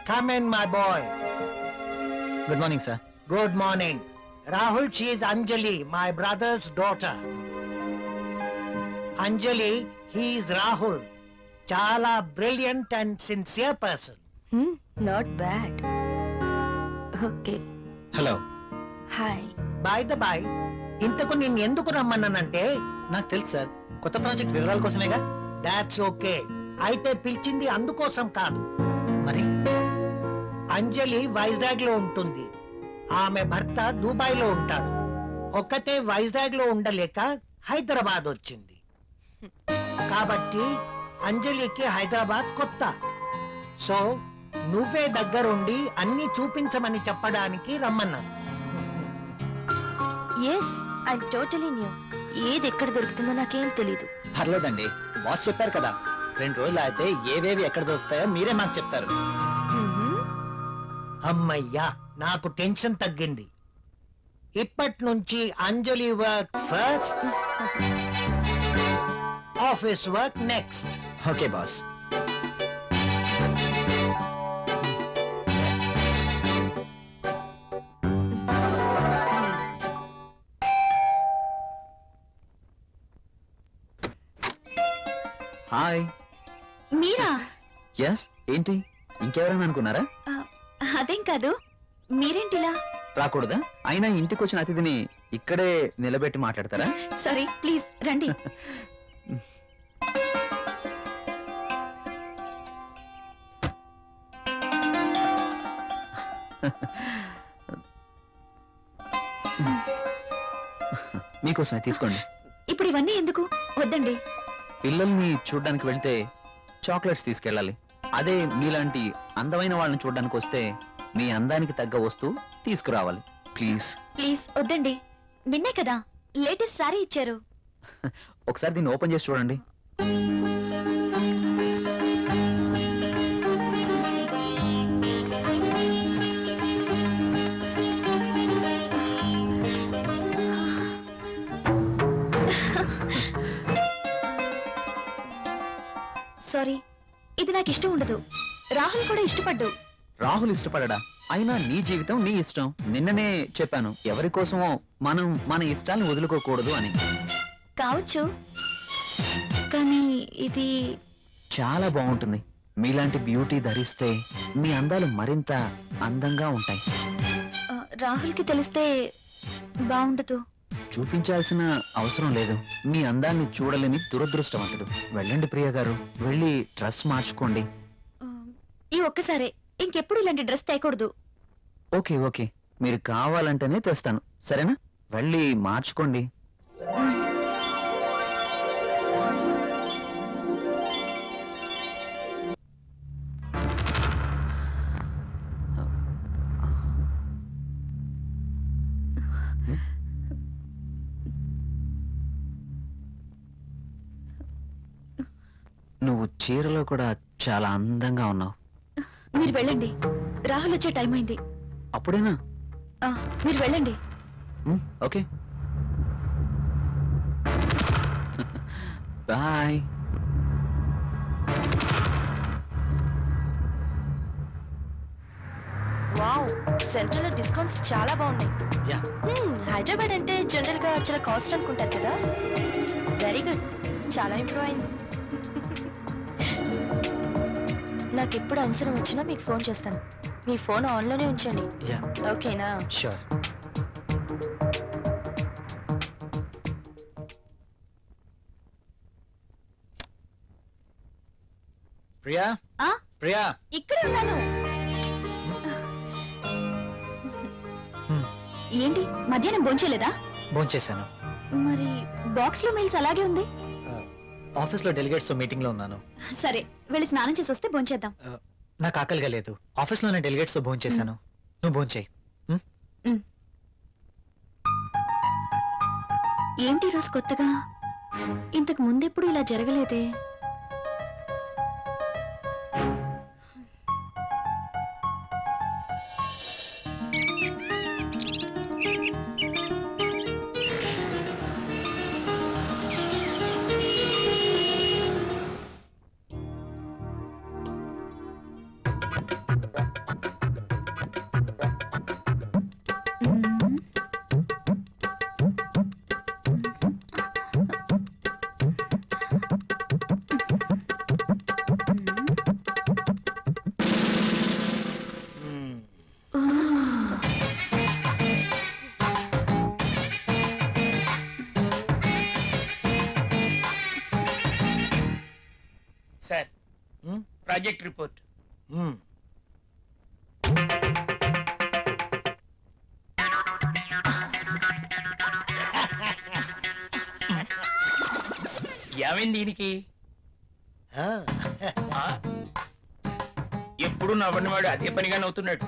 Come in, my boy. Good morning, sir. Good morning. Rahul, she is Anjali, my brother's daughter. Anjali, he is Rahul. Chala brilliant and sincere person. Not bad. Okay. Hello. Hi. By the by, ఇంతకు నేను ఎందుకు రమ్మన్నానంటే నాకు తెలుసు sir, కొత్త project వివరాల కోసమేగా. That's okay. అయితే పిలిచింది అందుకోసం కాదు. మరి అంజలి వైజాగ్ లో ఉంటుంది, ఆమె భర్త దుబాయ్ లో ఉంటాడు. ఒక్కతే వైజాగ్ లో ఉండలేక హైదరాబాద్ వచ్చింది. కాబట్టి అంజలికి హైదరాబాద్ కొత్త. సో నువ్వే దగ్గరుండి అన్ని చూపించమని చెప్పడానికి రమ్మన్నాను. Yes, I totally new. ఏది ఎక్కడ దొరుకుతుందో నాకేం తెలీదు. పర్లేదండి, బాస్ చెప్పారు కదా, 2 రోజులు అయితే ఏవేవి ఎక్కడ దొరుకుతాయో మీరే మాకు చెప్తారు. అమ్మయ్యా, నాకు టెన్షన్ తగ్గింది. ఇప్పటి నుంచి Anjali work first, office work next. Okay boss. Hi. మీరా? ఎస్. ఏంటి, ఇంకెవరైనా అనుకున్నారా? అదేం కాదు, మీరేంటిలా? రాకూడదా? అయినా ఇంటికి వచ్చిన అతిథిని ఇక్కడే నిలబెట్టి మాట్లాడతారా? సారీ, ప్లీజ్ రండి. మీకోసమే తీసుకోండి. ఇప్పుడు ఇవన్నీ ఎందుకు? వద్దండి. పిల్లల్ని చూడ్డానికి వెళ్తే చాక్లెట్స్ తీసుకెళ్ళాలి. అదే మీలాంటి అందమైన వాళ్ళని చూడ్డానికి వస్తే మీ అందానికి తగ్గ వస్తువు తీసుకురావాలి. ప్లీజ్ ప్లీజ్ వద్దండి. నిన్నే కదా లేటెస్ట్ సారీ ఇచ్చారు. ఒకసారి దీన్ని ఓపెన్ చేసి చూడండి. సారీ, ఇది నాకు ఇష్టం ఉండదు. రాహుల్ కూడా ఇష్టపడ్డు. రాహుల్ ఇష్టపడడా? అయినా నీ జీవితం నీ ఇష్టం. నిన్ననే చెప్పాను, ఎవరి కోసమో మనం మన ఇష్టాలను వదులుకోకూడదు అని. కావచ్చు, కానీ ఇది చాలా బాగుంటుంది. మీలాంటి బ్యూటీ ధరిస్తే మీ అందాలు మరింత అందంగా ఉంటాయి. రాహుల్కి తెలిస్తే బాగుండదు. చూపించాల్సిన అవసరం లేదు. మీ అందాన్ని చూడలేని దురదృష్టవంతుడు. వెళ్ళండి ప్రియా గారు, వెళ్ళి డ్రెస్ మార్చుకోండి. ఈ ఒక్కసారే, ఇంకెప్పుడు ఇలాంటి డ్రెస్ తేకూడదు. ఓకే ఓకే, మీరు కావాలంటేనే తెస్తాను, సరేనా? వెళ్ళి మార్చుకోండి. నువ్వు చీరలో కూడా చాలా అందంగా ఉన్నావు. మీరు వెళ్ళండి, రాహుల్ వచ్చే టైం అయింది. అప్పుడేనా? మీరు వెళ్ళండి. Okay, bye. వావ్, సెంట్రల్ లో డిస్కౌంట్స్ చాలా బాగున్నాయి. హైదరాబాద్ అంటే జనరల్ గా చాలా కాస్ట్ అనుకుంటారు కదా. వెరీ గుడ్, చాలా ఇంప్రూవ్ అయింది. నాకు ఎప్పుడు అవసరం వచ్చినా మీకు ఫోన్ చేస్తాను. మీ ఫోన్ ఆన్లోనే ఉంచండి, ఓకేనా? షూర్. ప్రియా, ప్రియా, ఇక్కడే ఉన్నాను. ఏంటి, మధ్యాహ్నం భోంచేయలేదా? భోంచేశాను. మరి బాక్స్ లో మెయిల్స్ అలాగే ఉంది. ఆఫీస్ లో డెలిగేట్స్ మీటింగ్ లో ఉన్నాను. సరే, వెళ్ళి స్నానం చేసి వస్తే భోంచేద్దాం. నాకు ఆకలిగా లేదు. ఆఫీస్ లోనే డెలిగేట్స్ తో భోంచేశాను. నువ్వు భోంచేయి. ఏంటి రోజు కొత్తగా? ఇంతకు ముందెప్పుడు ఇలా జరగలేదే. Sir project report. ఏమైంది దీనికి? ఎప్పుడు నవ్వని వాడు అదే పనిగా నవ్వుతున్నాడు.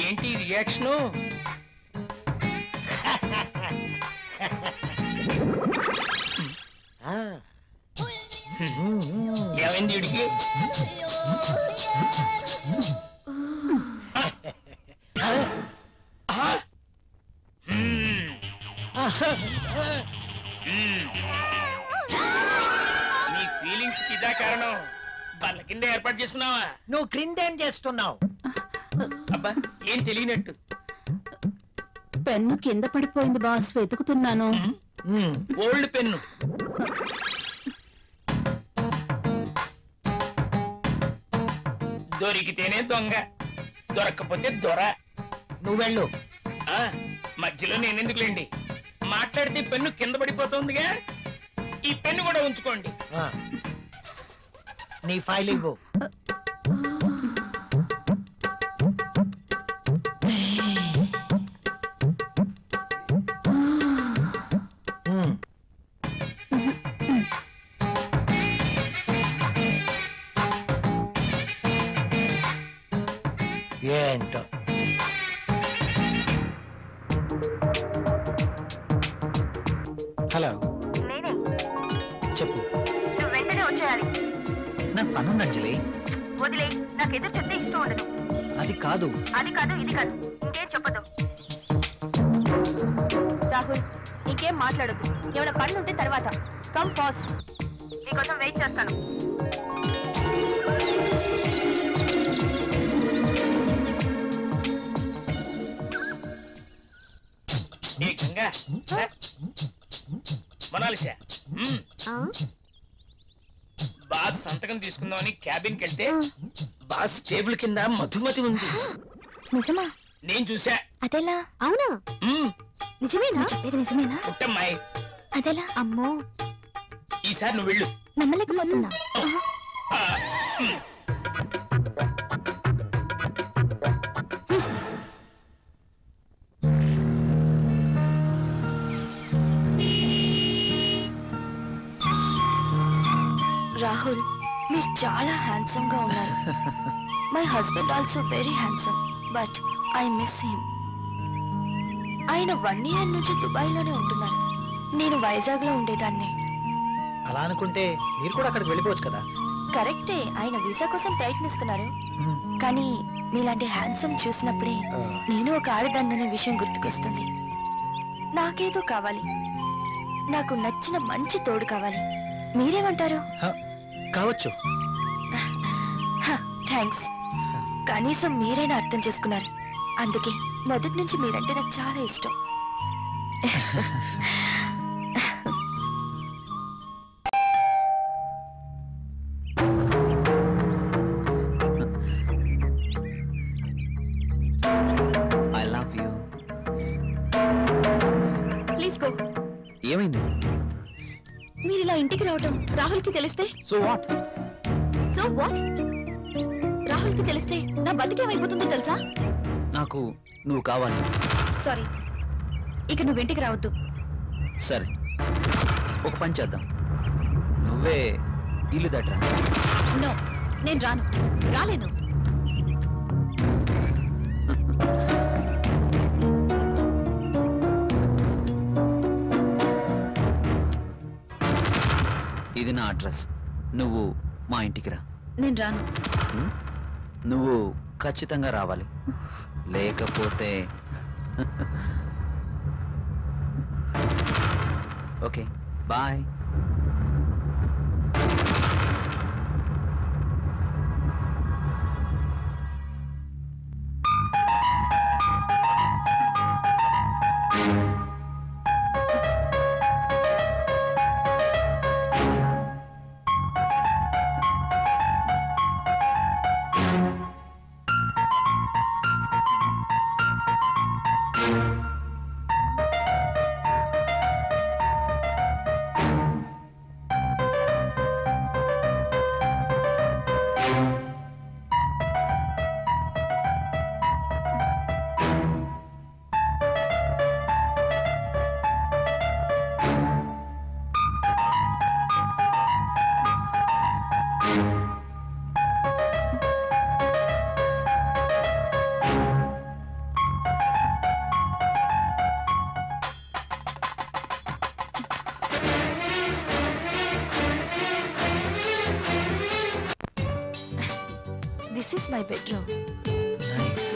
ఏంటి రియాక్షను? ఏమైంది వీడికి? నీ ఫీలింగ్స్ ఇదా కారణం? బల్ల కింద ఏర్పాటు చేసుకున్నావా? నువ్వు క్రిందేం చేస్తున్నావు? అబ్బా ఏం తెలియనట్టు. పెన్ను కింద పడిపోయింది బాస్, వెతుకుతున్నాను. Old pen. దొరికితేనే దొంగ, దొరక్కపోతే దొర. నువ్వెళ్ళు. మధ్యలో నేనెందుకులేండి, మాట్లాడితే పెన్ను కింద పడిపోతుందిగా. ఈ పెన్ను కూడా ఉంచుకోండి. నీ ఫైల్ ఇవ్వు. ఏంటో హలో, చెప్పు. నువ్వు వెంటనే వచ్చేయాలి. నాకు పనుంది అంజలి. వదిలే, నాకు ఎదురు చెప్తే ఇష్టం ఉండదు. అది కాదు అది కాదు ఇది కాదు, ఇంకేం చెప్పదు. రాహుల్, ఇంకేం మాట్లాడద్దు. ఏమైనా పనులు ఉంటే తర్వాత. కమ్ ఫాస్ట్, నీకోసం వెయిట్ చేస్తాను. మొనాలిసా, బాస్ సంతకం తీసుకుందామని క్యాబిన్కి వెళ్తే బాస్ టేబుల్ కింద మధుమతి ఉంది. నిజమా? నేను చూసా. అదెలా? అవునా? నిజమేనా? ఇది నిజమేనా? పుట్టమ్మాయి. అదెలా? అమ్మో, ఈసారి నువ్వు వెళ్ళు. నమ్మలేకపోతున్నా. రాహుల్, మీరు చాలా హ్యాండ్సమ్ గా ఉన్నారు. My husband also very handsome, but I miss him. ఆయన 1 year నుంచి దుబాయ్ లోనే ఉంటున్నారు. నేను వైజాగ్ లో ఉండేదాన్ని. అలా అనుకుంటే మీరు కూడా అక్కడికి వెళ్ళిపోవచ్చు కదా. కరెక్టే, ఆయన వీసా కోసం ప్రయత్నిస్తున్నారు. కానీ మీలాంటి హ్యాండ్సమ్ చూసినప్పుడే నేను ఒక ఆడదాన్ననే విషయం గుర్తుకొస్తుంది. నాకేదో కావాలి, నాకు నచ్చిన మంచి తోడు కావాలి. మీరేమంటారు? కావచ్చు. థ్యాంక్స్. కనీసం మీరైనా అర్థం చేసుకున్నారు. అందుకే మొదటి నుంచి మీరంటే నాకు చాలా ఇష్టం. I love you. Please go. ఏమైంది? మీరు ఇలా ఇంటికి రావటం రాహుల్కి తెలిస్తే? So what? So what? రాహుల్కి తెలిస్తే నా బతికేమైపోతుందో తెలుసా? నాకు నువ్వు కావాలి. సారీ, ఇక నువ్వు ఇంటికి రావద్దు. సరే, ఒక పని చేద్దాం. నువ్వే ఇల్లు దట్రా. నో, నేను రాను, రాలేను. ఇది నా అడ్రస్. నువ్వు మా ఇంటికి రా. నేను రాను. నువ్వు ఖచ్చితంగా రావాలి, లేకపోతే okay bye. This is my bedroom. Nice.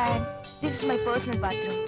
And this is my personal bathroom.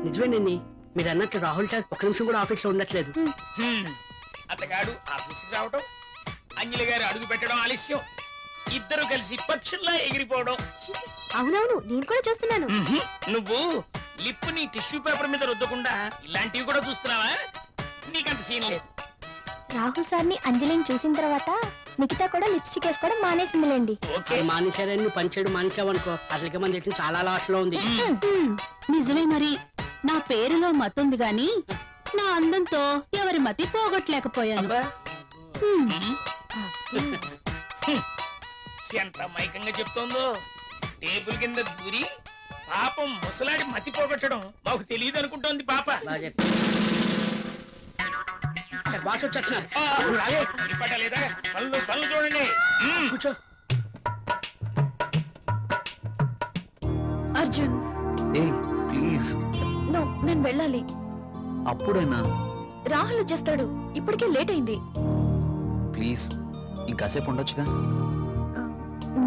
నిజమేనండి, మీరు అన్నట్టు రాహుల్ సార్ ఒక్క నిమిషం కూడా ఆఫీస్ లో ఉండట్లేదు. అతగాడు ఆఫీస్కి రావడం, అంజలి గారు అడుగు పెట్టడం ఆలస్యం, ఇద్దరు కలిసి పక్షుల్లా ఎగిరిపోవడం. అవునవును, నేను కూడా చూస్తున్నాను. నువ్వు లిప్ ని టిష్యూ పేపర్ మీద రుద్దకుండా ఇలాంటివి కూడా చూస్తున్నావా? నీకంత సీన్ లేదు. రాహుల్ సార్ని అంజలిని చూసిన తర్వాత నిఖిత కూడా లిప్స్టిక్ వేసుకోవడం మానేసిందిలేండి. మానేశారని పనిచేయడం మానేసావనుకో అసలుకే మన దేశం చాలా లాస్ లో ఉంది. నిజమే, మరి నా పేరులో మతుంది గాని నా అందంతో ఎవరి మతి పోగొట్టలేకపోయాను. ఎంత మైకంగా చెప్తోందో. టేబుల్ కింద దూరి పాపం ముసలాడి మతి పోగొట్టడం మాకు తెలియదు అనుకుంటోంది పాప. బాస్ వచ్చేస్తున్నా, లేదా పనులు పనులు చూడండి. కూర్చో. అర్జున్, ప్లీజ్. నో, నేను వెళ్ళాలి. అప్పుడేనా? రాహుల్ వచ్చేస్తాడు, ఇప్పటికే లేట్ అయింది. ప్లీజ్, ఇంకాసేపు ఉండొచ్చుగా.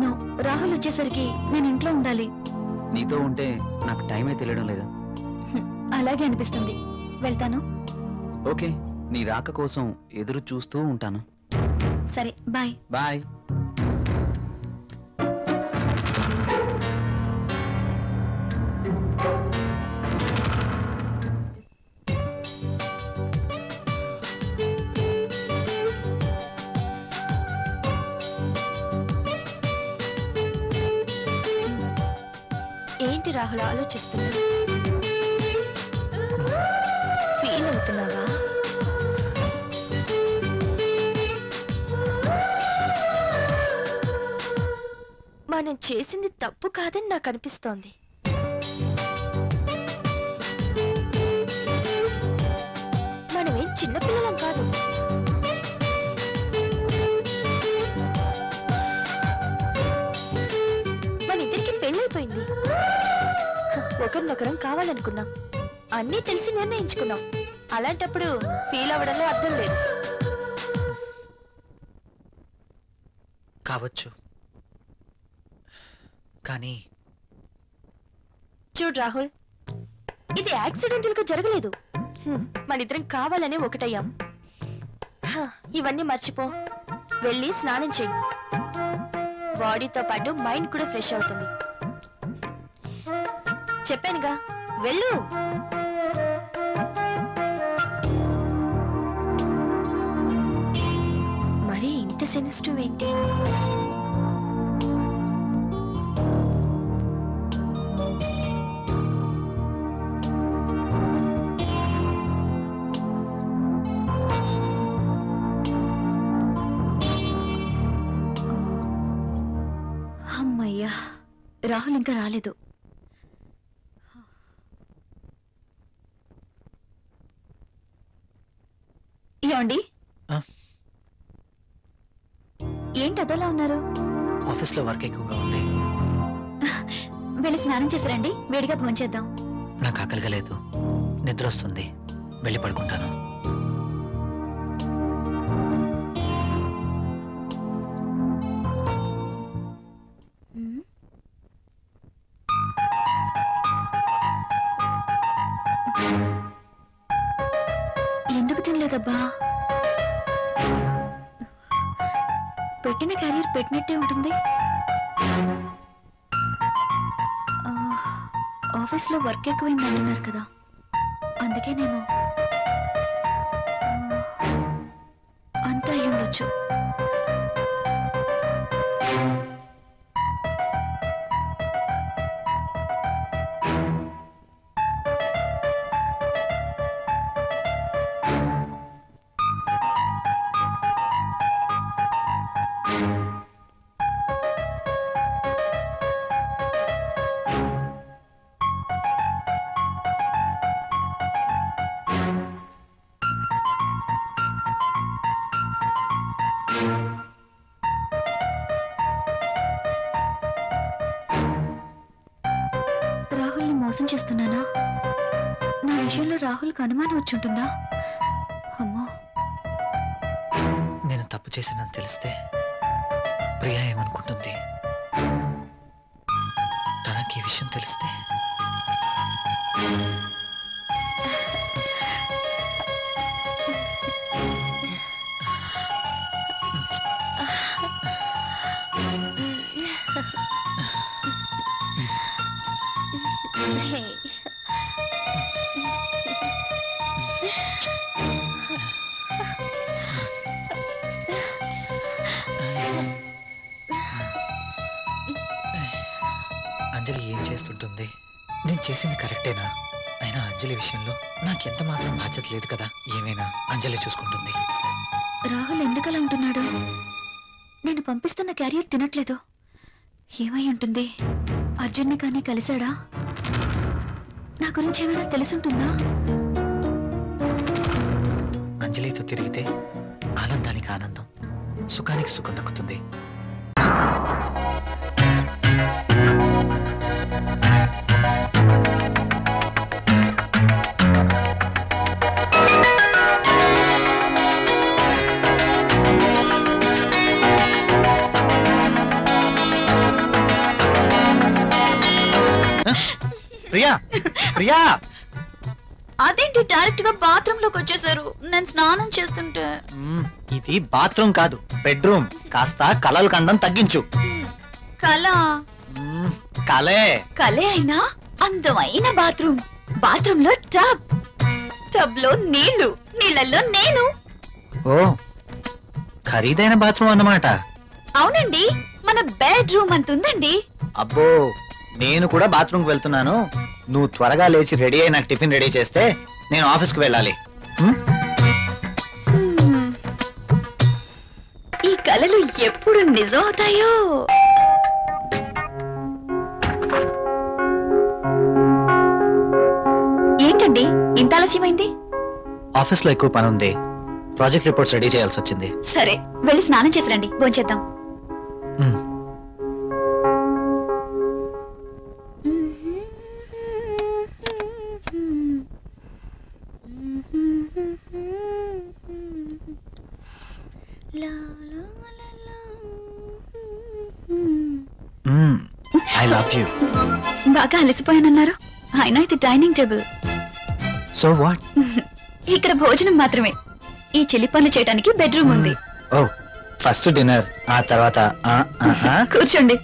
నో, రాహుల్ వచ్చేసరికి నేను ఇంట్లో ఉండాలి. నీతో ఉంటే నాకు టైమే తెలియడం లేదా? అలాగే అనిపిస్తుంది. వెళ్తాను. ఓకే, నీ రాక కోసం ఎదురు చూస్తూ ఉంటాను. సరే, బాయ్. బాయ్. ఏంటి రాహుల్ ఆలోచిస్తున్నా? ఫీల్ అవుతున్నావా? మనం చేసింది తప్పు కాదని నాకు అనిపిస్తోంది. మనమేం చిన్నపిల్లలం కాదు. మన ఇద్దరికి పెళ్ళైపోయింది. ఒకరినొకరం కావాలనుకున్నాం, అన్నీ తెలిసి నిర్ణయించుకున్నాం. అలాంటప్పుడు ఫీల్ అవ్వడంలో అర్థం లేదు. కావచ్చు, కానీ చూడు రాహుల్, ఇది యాక్సిడెంటల్ గా జరగలేదు. మనిద్దరం కావాలనే ఒకటయ్యాం. ఇవన్నీ మర్చిపో, వెళ్ళి స్నానం చెయ్యి. బాడీతో పాటు మైండ్ కూడా ఫ్రెష్ అవుతుంది. చెప్పానుగా, వెళ్ళు. మరి ఇంత సెన్సిటివ్ ఏంటి? అమ్మయ్యా, రాహుల్ ఇంకా రాలేదు. ఏమండి, ఏంటి అదోలా ఉన్నారు? ఆఫీస్లో వర్క్ ఎక్కువగా ఉంది. వెళ్ళి స్నానం చేసిరండి, వేడిగా భోంచేద్దాం. నాకు ఆకలిగా లేదు, నిద్ర వస్తుంది, వెళ్ళి పడుకుంటాను. ఎందుకు తినలేదబ్బా? పెట్టిన క్యారియర్ పెట్టినట్టే ఉంటుంది. ఆఫీస్లో వర్క్ ఎక్కువైంది అంటున్నారు కదా, అందుకేనేమో. అంతా అయి ఉండొచ్చు. రాహుల్ని మోసం చేస్తున్నానా? నా విషయంలో రాహుల్కి అనుమానం వచ్చుంటుందా? అమ్మో, నేను తప్పు చేశానని తెలిస్తే ప్రియా ఏమనుకుంటుంది? తనకి ఈ విషయం తెలిస్తే? అంజలి ఏం చేస్తుంటుంది? నేను చేసింది కరెక్టేనా? అయినా అంజలి విషయంలో నాకెంత మాత్రం బాధ్యత లేదు కదా. ఏమైనా అంజలి చూసుకుంటుంది. రాహుల్ ఎందుకలా ఉంటున్నాడు? నేను పంపిస్తున్న క్యారియర్ తినట్లేదు. ఏమై ఉంటుంది? అర్జున్ని కానీ కలిశాడా? నా గురించి ఏమైనా తెలుసుంటుందా? అంజలితో తిరిగితే ఆనందానికి ఆనందం, సుఖానికి సుఖం దక్కుతుంది. ప్రియా ప్రియా అదేంటి డైరెక్ట్ గా బాత్రూమ్ లోకి వచ్చేసారు? నేను స్నానం చేస్తుంటే. ఇది బాత్రూమ్ కాదు, బెడ్రూమ్. కాస్త కలలు కండం తగ్గించు. కళ కలే కలే అయినా అందమైన బాత్రూమ్. బాత్రూమ్ లో టబ్, టబ్ లో నీళ్లు, నీళ్ళల్లో నేను. ఓ ఖరీదైన బాత్రూమ్ అన్నమాట. అవునండి, మన బెడ్రూమ్ అంతుందండి. అబ్బో నేను కూడా బాత్రూమ్కి వెళ్తున్నాను. నువ్వు త్వరగా లేచి రెడీ అయి నాకు టిఫిన్ రెడీ చేస్తే నేను ఆఫీస్కి వెళ్ళాలి. ఈ కలలు ఎప్పుడు నిజం అవుతాయో. ఏంటండి ఇంత ఆలస్యమైంది? ఆఫీస్లో ఎక్కువ పని ఉంది. ప్రాజెక్ట్ రిపోర్ట్స్ రెడీ చేయాల్సి వచ్చింది. సరే వెళ్ళి స్నానం చేసి రండి, భోంచేద్దాం. I love you. బాగా అలసిపోయానన్నారు. అయినా ఇది డైనింగ్ టేబుల్. So what? ఇక్కడ భోజనం మాత్రమే. ఈ చిలి పనులు చేయడానికి బెడ్రూమ్ ఉంది. ఓ ఫస్ట్ డిన్నర్, ఆ తర్వాత కూర్చోండి.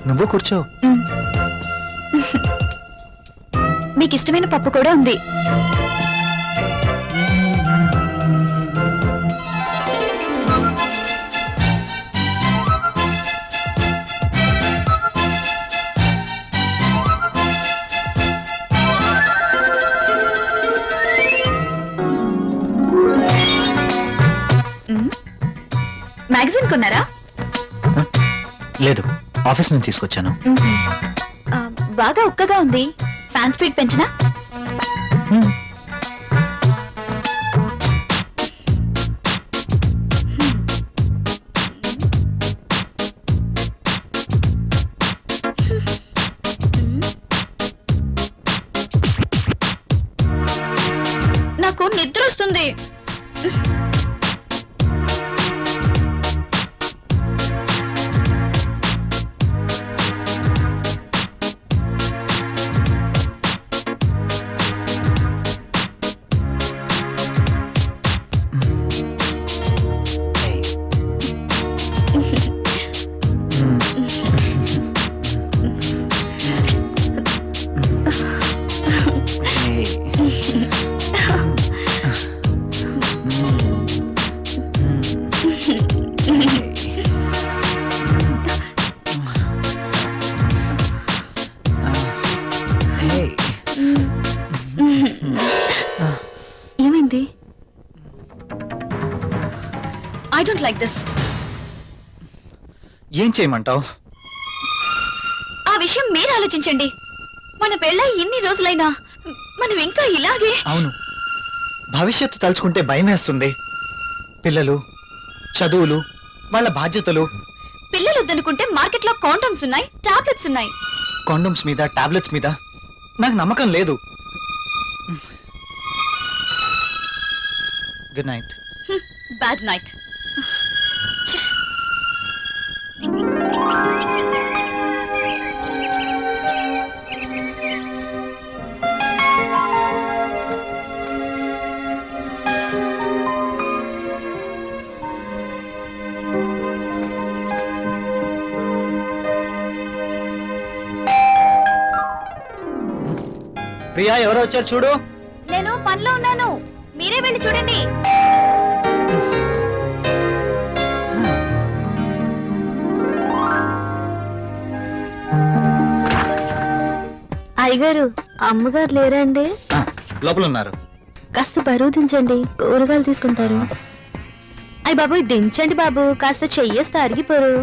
నువ్వు కూర్చో. మీకు ఇష్టమైన పప్పు కూడా ఉంది. మ్యాగజైన్ కొన్నారా? లేదు, ఆఫీస్ నుంచి తీసుకొచ్చాను. బాగా ఉక్కగా ఉంది. ఫ్యాన్ స్పీడ్ పెంచినా? నాకు నిద్ర వస్తుంది. ఏమైంది? I don't like this. ఏం చేయమంటావు? ఆ విషయం మీరు ఆలోచించండి. మన పెళ్ళై ఇన్ని రోజులైనా మనం ఇంకా ఇలాగే. అవును, భవిష్యత్తు తలుచుకుంటే భయం వేస్తుంది. పిల్లలు, చదువులు, వాళ్ళ బాధ్యతలు. పిల్లలు వద్దనుకుంటే మార్కెట్లో కాండమ్స్ ఉన్నాయి, టాబ్లెట్స్ ఉన్నాయి. కాండమ్స్ మీద, టాబ్లెట్స్ మీద నాకు నమ్మకం లేదు. Good night. Bad night. Priya, ఎవరో వచ్చారు చూడు. నేను పనిలో ఉన్నాను, మీరే వెళ్ళి చూడండి. అయ్యగారు, అమ్మగారు లేరండి? లోపల ఉన్నారు. కాస్త బరువు దించండి, కూరగాయలు తీసుకుంటారు. అయ్య బాబు, దించండి బాబు, కాస్త చెయ్యేస్తే అరిగిపోరు.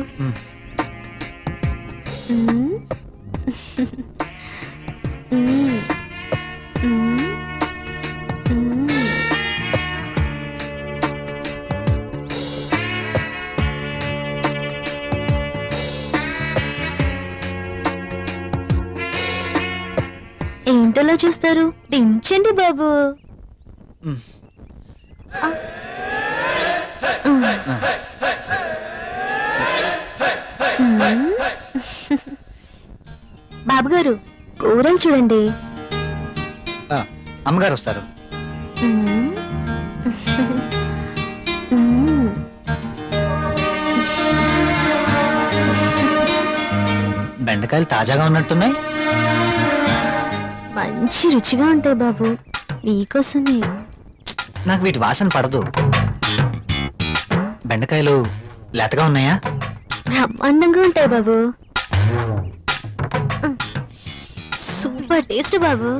ఏంటలా చూస్తారు? దించండి బాబు. బాబు గారు కూరలు చూడండి. అమ్మగారు వస్తారు. బెండకాయలు తాజాగా ఉన్నట్టున్నాయి. మంచి రుచిగా ఉంటాయి బాబు, మీకోసమే. నాకు వీటి వాసన పడదు. బెండకాయలు లేతగా ఉన్నాయా? బ్రహ్మాండంగా ఉంటాయి బాబు. సూపర్ టేస్ట్ బాబు.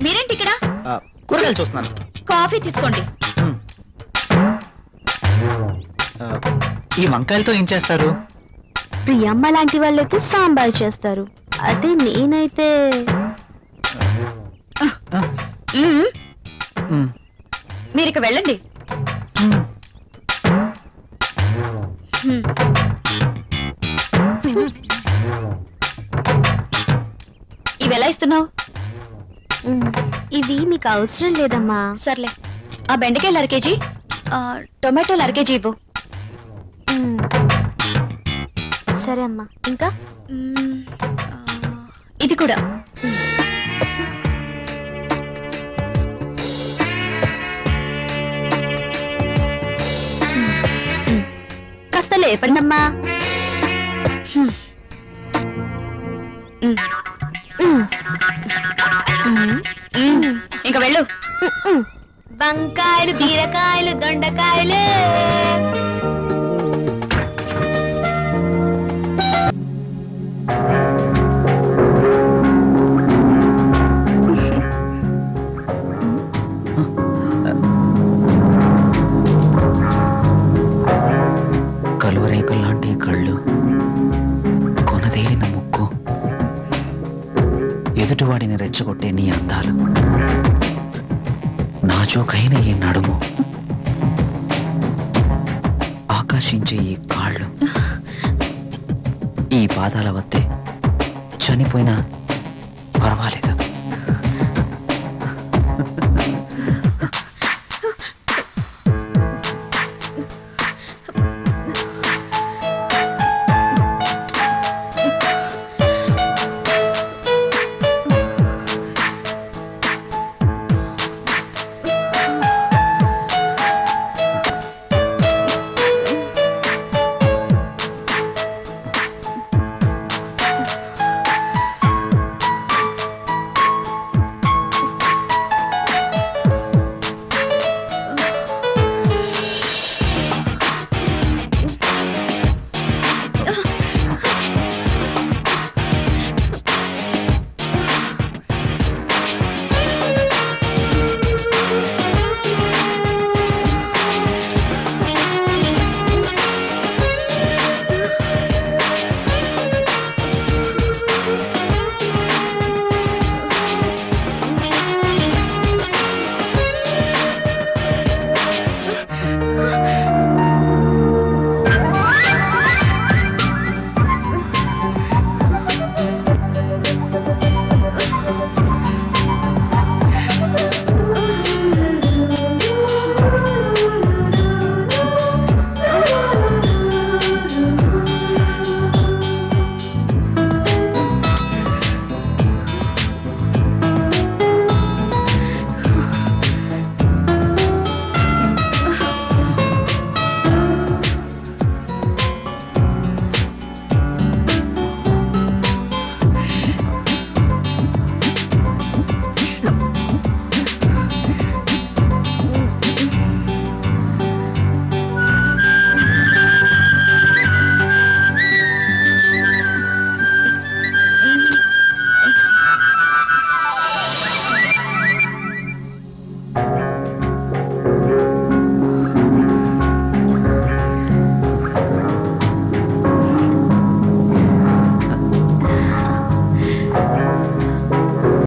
మీరేంటి ఇక్కడ? కూరగాయలు చూస్తున్నాను. కాఫీ తీసుకోండి. ఈ వంకాయలతో ఏం చేస్తారు? ప్రియమ్మ లాంటి వాళ్ళైతే సాంబార్ చేస్తారు, అదే నేనైతే మీరు ఇక వెళ్ళండి. ఇవి ఎలా ఇస్తున్నావు? ఇవి మీకు అవసరం లేదమ్మా. సర్లే, ఆ బెండకాయలు 1/2 కేజీ, టొమాటోలు 1/2 కేజీ ఇవ్వు. సరే అమ్మా. ఇంకా ఇది కూడా. కాస్త లేపండమ్మా. ఇంకా వెళ్ళు. వంకాయలు, బీరకాయలు, దొండకాయలు. కలువరేకులు లాంటి కళ్ళు, కొనదేలిన ముక్కు, ఎదుటివాడిని రెచ్చగొట్టే నీ అందాలు, నాజూకైన ఈ నడుము, ఆకర్షించే ఈ కాళ్ళు, ఈ పాదాల వద్దే చనిపోయిన